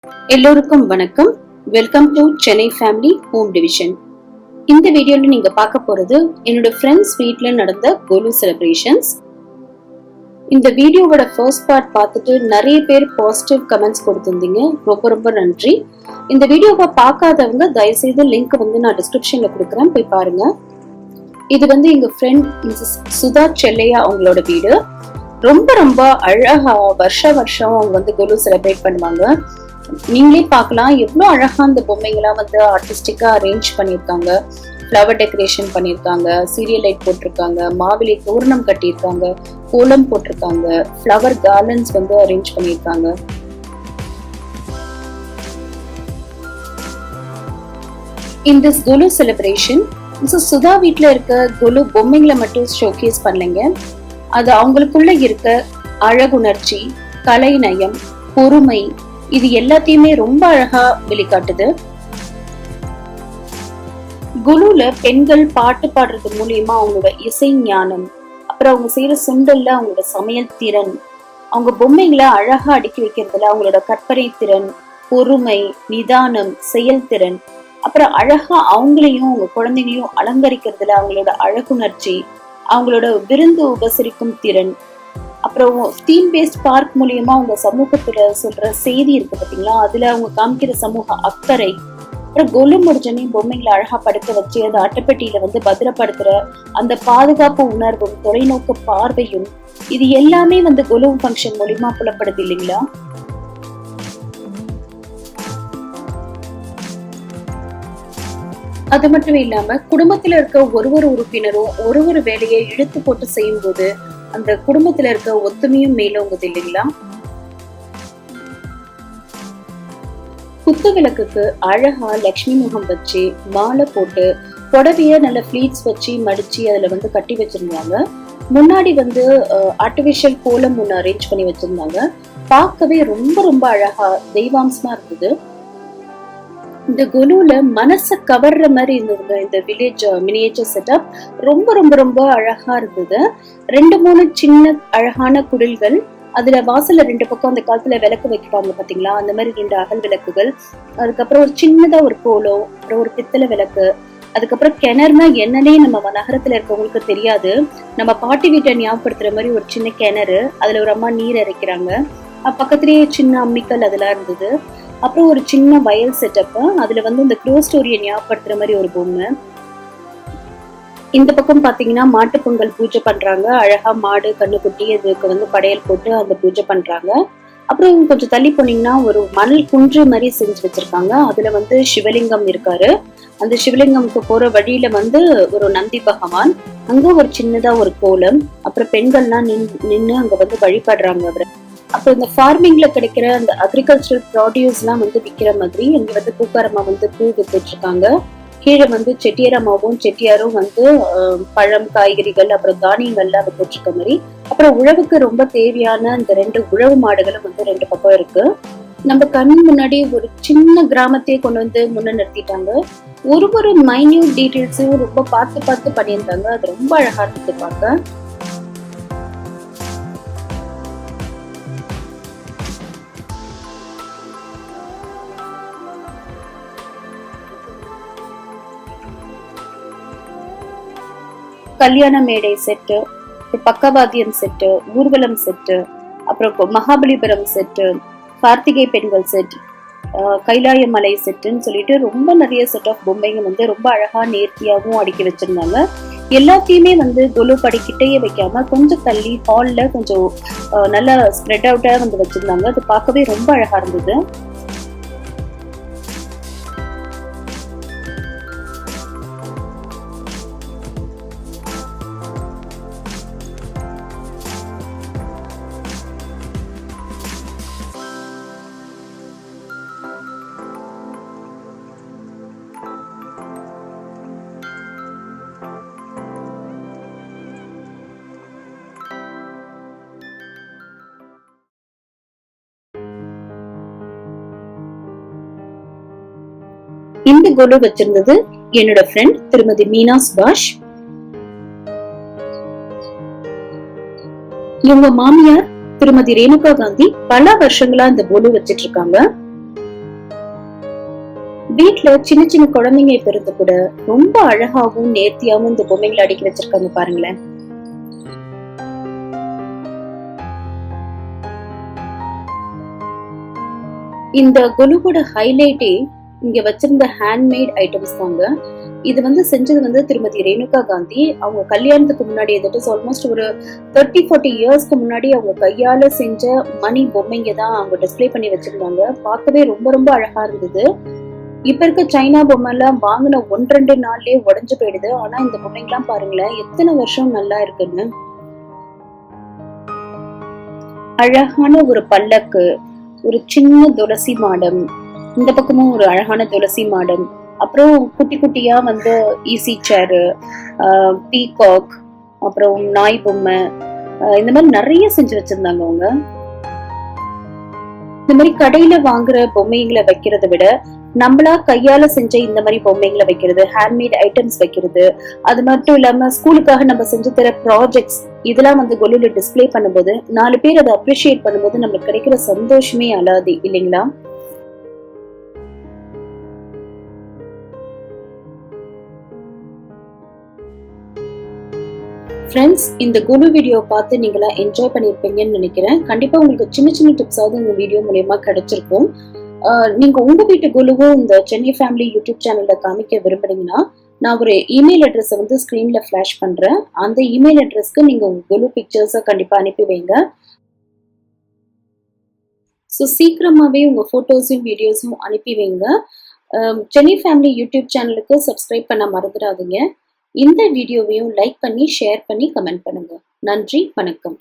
எல்லோருக்கும் வணக்கம். Welcome to Chennai family home division. இந்த வீடியோல நீங்க பார்க்க போறது என்னோட ஃப்ரெண்ட்ஸ் வீட்ல நடந்த கோலு செலிப்ரேஷன்ஸ். இந்த வீடியோவோட ஃபர்ஸ்ட் பார்ட் பார்த்துட்டு நிறைய பேர் பாசிட்டிவ் கமெண்ட்ஸ் கொடுத்திருந்தீங்க. ரொம்ப ரொம்ப நன்றி. இந்த வீடியோவை பார்க்காதவங்க தயவுசெய்து லிங்க் நான் டிஸ்கிரிப்ஷன்ல கொடுக்குறேன், போய் பாருங்க. இது எங்க ஃப்ரெண்ட் மிஸ்ஸஸ் சுதா செல்லையா அவங்களோட வீடு. ரொம்ப ரொம்ப அழகா வருஷம் அவங்க கோலு செலிப்ரேட் பண்ணுவாங்க. நீங்களே பார்க்கலாம் எவ்வளவு அழகா அந்த பொம்மைங்களாம் ஆர்டிஸ்டிக்கா அரேஞ்ச் பண்ணிருக்காங்க. ஃப்ளவர் டெக்கரேஷன் பண்ணிருக்காங்க, சீரியல் லைட் போட்டிருக்காங்க, மாவிலை தோரணம் கட்டியிருக்காங்க, கோலம் போட்டிருக்காங்க, ஃப்ளவர் கார்லண்ட்ஸ் அரேஞ்ச் பண்ணிருக்காங்க. In this Golu celebration Mrs Sudha வீட்ல இருக்க கோலு பொம்மைங்களை மட்டும் ஷோகேஸ் பண்ணலைங்க. அது அவங்களுக்குள்ள இருக்க அழகுணர்ச்சி, கலைநயம், பொறுமை, இது எல்லாத்தையுமே ரொம்ப அழகா வெளிக்காட்டுது. குலுல பெண்கள் பாட்டு பாடுறது மூலியமா அவங்களோட இசை ஞானம், அப்புறம் அவங்க செய்யற சுண்டல்ல அவங்களோட சமையல் திறன், அவங்க பொம்மைகளை அழகா அடுக்கி வைக்கிறதுல அவங்களோட கற்பனை திறன், பொறுமை, நிதானம், செயல்திறன், அப்புறம் அழகா அவங்களையும் அவங்க குழந்தைங்களையும் அலங்கரிக்கிறதுல அவங்களோட அழகுணர்ச்சி, அவங்களோட விருந்து உபசரிக்கும் திறன், அப்புறம் தீம் பேஸ்ட் பார்க் மூலியமா அவங்க சமூகத்துல சொல்ற செய்தி இருக்கு பாத்தீங்களா, அதுல அவங்க காமிக்கிற சமூக அக்கறை, அப்புறம் கோலு முடிஞ்சனே பொம்மைகளை அழகா படுக்க வச்சு அந்த அட்டைப்பெட்டியில பத்திரப்படுத்துற அந்த பாதுகாப்பு உணர்வும் தொலைநோக்கு பார்வையும், இது எல்லாமே கோலு ஃபங்க்ஷன் மூலியமா புலப்படுது இல்லைங்களா. அது மட்டும் இல்லாம குடும்பத்துல இருக்க ஒரு உறுப்பினரும் ஒரு வேலையை இழுத்து போட்டு செய்யும் போது அந்த குடும்பத்துல இருக்க ஒத்துமையும் மேலோங்குது இல்லைங்களா. குத்து விளக்குக்கு அழகா லட்சுமி முகம் வச்சு மாலை போட்டு புடவைய நல்ல ஃபிளீட்ஸ் வச்சு மடிச்சு அதுல கட்டி வச்சிருந்தாங்க. முன்னாடி ஆர்டிபிஷியல் கோலம் ஒண்ணு அரேஞ்ச் பண்ணி வச்சிருந்தாங்க. பார்க்கவே ரொம்ப ரொம்ப அழகா தெய்வாம்சமா இருந்தது. இந்த கோலுல மனச கவர்ற மாதிரி இருந்ததுங்க. இந்த வில்லேஜ் மினியேச்சர் செட்டப் ரொம்ப ரொம்ப ரொம்ப அழகா இருந்தது. 2-3 சின்ன அழகான குடில்கள், அதுல வாசல்ல 2 பக்கம் அந்த காலத்துல விளக்கு வைப்பாங்க பாத்தீங்களா, அந்த மாதிரி 2 அகல் விளக்குகள், அதுக்கப்புறம் ஒரு சின்னதா ஒரு கோலம், அப்புறம் ஒரு பித்தளை விளக்கு, அதுக்கப்புறம் கிணறுனா என்னன்னே நம்ம நகரத்துல இருக்கவங்களுக்கு தெரியாது. நம்ம பாட்டி வீட்டை ஞாபகப்படுத்துற மாதிரி ஒரு சின்ன கிணறு, அதுல ஒரு அம்மா நீர் இறைக்கிறாங்க. பக்கத்திலேயே சின்ன அம்மிக்கல் அதெல்லாம் இருந்தது. அப்புறம் ஒரு சின்ன வயல் செட்டப், அதுல இந்த க்ளோ ஸ்டோரியை ஞாபகப்படுத்துற மாதிரி ஒரு பொம்மை. இந்த பக்கம் பாத்தீங்கன்னா மாட்டு பொங்கல் பூஜை பண்றாங்க. அழகா மாடு கண்ணுக்குட்டி அதுக்கு படையல் போட்டு அந்த பூஜை பண்றாங்க. அப்புறம் கொஞ்சம் தள்ளி போனீங்கன்னா ஒரு மணல் குன்று மாதிரி செஞ்சு வச்சிருக்காங்க. அதுல சிவலிங்கம் இருக்காரு. அந்த சிவலிங்கம்க்கு போற வழியில ஒரு நந்தி பகவான், அங்க ஒரு சின்னதா ஒரு கோலம், அப்புறம் பெண்கள்லாம் நின்னு அங்க வழிபடுறாங்க அவரை. அப்ப இந்த ஃபார்மிங்ல கிடைக்கிற அந்த அக்ரிகல்ச்சரல் ப்ராடியூஸ் எல்லாம் விக்கிற மாதிரி இங்க பூக்காரம்மா பூ வித்துட்டு இருக்காங்க. கீழே செட்டியார் அம்மாவும் செட்டியாரும் பழம், காய்கறிகள், அப்புறம் தானியங்கள்லாம் வித்துட்டு இருக்க மாதிரி. அப்புறம் உழவுக்கு ரொம்ப தேவையான இந்த 2 உழவு மாடுகளும் 2 பக்கம் இருக்கு. நம்ம கண் முன்னாடி ஒரு சின்ன கிராமத்தையே கொண்டு முன்ன நிறுத்திட்டாங்க. ஒரு மைன்யூட் டீடைல்ஸையும் ரொம்ப பார்த்து பண்ணியிருந்தாங்க. அது ரொம்ப அழகா இருந்தது பார்க்க. கல்யாண மேடை செட்டு, பக்கவாத்தியம் செட்டு, ஊர்வலம் செட்டு, அப்புறம் மகாபலிபுரம் செட்டு, கார்த்திகை பெண்கள் செட், கைலாய மலை செட்டுன்னு சொல்லிட்டு ரொம்ப நிறைய செட் ஆஃப் பொம்மைங்க ரொம்ப அழகா நேர்த்தியாகவும் அடுக்கி வச்சிருந்தாங்க. எல்லாத்தையுமே கோலு படிக்கிட்டே வைக்காம கொஞ்சம் தள்ளி ஹால்ல கொஞ்சம் நல்லா ஸ்ப்ரெட் அவுட்டா வச்சிருந்தாங்க. அது பார்க்கவே ரொம்ப அழகா இருந்தது. இந்த கோலு வச்சிருந்தது என்னோட ஃப்ரெண்ட் திருமதி மீனா சுபாஷ். இவங்க மாமியார் திருமதி ரேணுகா காந்தி பல வருஷங்களா இந்த கோலு வச்சிட்டு இருக்காங்க. வீட்ல சின்ன சின்ன குழந்தைங்க இப்ப இருந்து கூட ரொம்ப அழகாவும் நேர்த்தியாவும் இந்த பொம்மைகளை அடுக்கி வச்சிருக்காங்க பாருங்களேன். இந்த கொலுவோட ஹைலைட்டே இங்க வச்சிருந்த ஹேண்ட்மேட் ஐட்டம்ஸ் தாங்க. இது வந்து செஞ்சது வந்து திருமதி ரேணுகா காந்தி. அவங்க கல்யாணத்துக்கு முன்னாடி ஆல்மோஸ்ட் ஒரு 30-40 இயர்ஸ்க்கு முன்னாடி அவங்க கையால செஞ்ச மணி பொம்மைங்க தான் அவங்க டிஸ்பிளே பண்ணி வச்சிருந்தாங்க. பார்க்கவே ரொம்ப ரொம்ப அழகா இருந்தது. இப்ப இருக்க சைனா பொம்மை எல்லாம் வாங்கின 1-2 நாள்லயே உடஞ்சு போயிடுது. ஆனா இந்த பொம்மைங்கெல்லாம் பாருங்களேன் எத்தனை வருஷம் நல்லா இருக்குன்னு. அழகான ஒரு பல்லக்கு, ஒரு சின்ன துளசி மாடம், இந்த பக்கமும் ஒரு அழகான துளசி மாடம், அப்புறம் குட்டி குட்டியா வந்து ஈசி சேரு, பீகாக், அப்புறம் நாய் பொம்மை, இந்த மாதிரி நிறைய செஞ்சு வச்சிருந்தாங்க அவங்க. இந்த மாதிரி கடையில வாங்குற பொம்மைங்களை வைக்கிறத விட நம்மளா கையால செஞ்ச இந்த மாதிரி பொம்மைங்களை வைக்கிறது, ஹேண்ட்மேட் ஐட்டம்ஸ் வைக்கிறது, அது மட்டும் இல்லாம ஸ்கூலுக்காக நம்ம செஞ்சு தர ப்ராஜெக்ட்ஸ் இதெல்லாம் வந்து கொலுல டிஸ்பிளே பண்ணும்போது 4 பேர் அதை அப்ரிஷியேட் பண்ணும்போது நம்மளுக்கு கிடைக்கிற சந்தோஷமே அலாதி இல்லைங்களா? ஃப்ரெண்ட்ஸ், இந்த குலு வீடியோ பார்த்து நீங்களா என்ஜாய் பண்ணியிருப்பீங்கன்னு நினைக்கிறேன். கண்டிப்பா உங்களுக்கு சின்ன சின்ன டிப்ஸாவது இந்த வீடியோ மூலயமா கிடைச்சிருக்கும். நீங்க உங்க வீட்டு குலுவும் இந்த சென்னை ஃபேமிலி யூடியூப் சேனல்ல காமிக்க விரும்புறீங்கன்னா நான் ஒரு இமெயில் அட்ரஸை வந்து ஸ்கிரீன்ல ஃபிளாஷ் பண்றேன். அந்த இமெயில் அட்ரஸ்க்கு நீங்க உங்க குலு பிக்சர்ஸை கண்டிப்பா அனுப்பி வைங்க. ஸோ சீக்கிரமாவே உங்க போட்டோஸையும் வீடியோஸும் அனுப்பி வைங்க. சென்னை ஃபேமிலி யூடியூப் சேனலுக்கு சப்ஸ்கிரைப் பண்ண மறந்துடாதீங்க. இந்த வீடியோவையும் லைக் பண்ணி ஷேர் பண்ணி கமெண்ட் பண்ணுங்க. நன்றி, வணக்கம்.